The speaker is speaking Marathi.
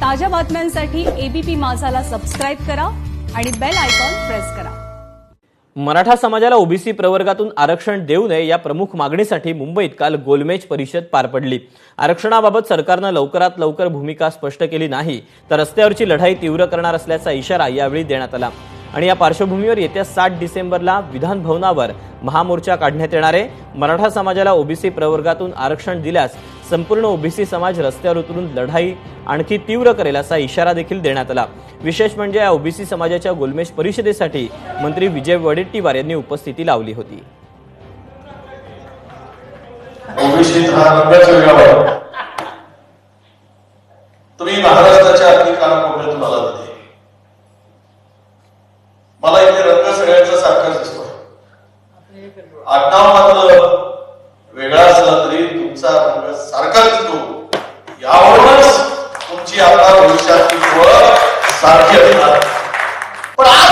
ताज्या बातम्यांसाठी एबीपी माझाला सबस्क्राईब करा आणि बेल आयकॉन प्रेस करा। मराठा समाजाला ओबीसी प्रवर्गातून आरक्षण देऊ नये या प्रमुख मागणीसाठी मुंबईत काल गोलमेज परिषद पार पडली। आरक्षणाबाबत सरकारने लवकरात लवकर भूमिका स्पष्ट केली नाही तर रस्त्यावरची लढाई तीव्र करणार असल्याचा इशारा यावेळी देण्यात आला। आणि या पार्श्वभूमीवर येत्या 7 डिसेंबरला विधान भवनावर महामोर्चा काढण्यात येणार आहे। मराठा समाजाला ओबीसी प्रवर्गातून आरक्षण दिल्यास संपूर्ण ओबीसी समाज रस्त्यावर उतरून लढाई आणखी तीव्र करेल असा इशारा देखील देण्यात आला। विशेष म्हणजे या ओबीसी समाजाच्या गोलमेज परिषदेसाठी मंत्री विजय वडेट्टीवार यांनी उपस्थिती लावली होती। तुम्ही महाराष्ट्राच्या अगदी कानाकोपऱ्यातून आलात तिथे मला इथे रंग सगळ्यांचा सारखाच दिसतोय। आडनाव मात्र वेगळा असला तरी तुमचा रंग सारखाच दिसतो। यावरूनच तुमची आता भविष्यातली ओळख सारखी असणार। पण आज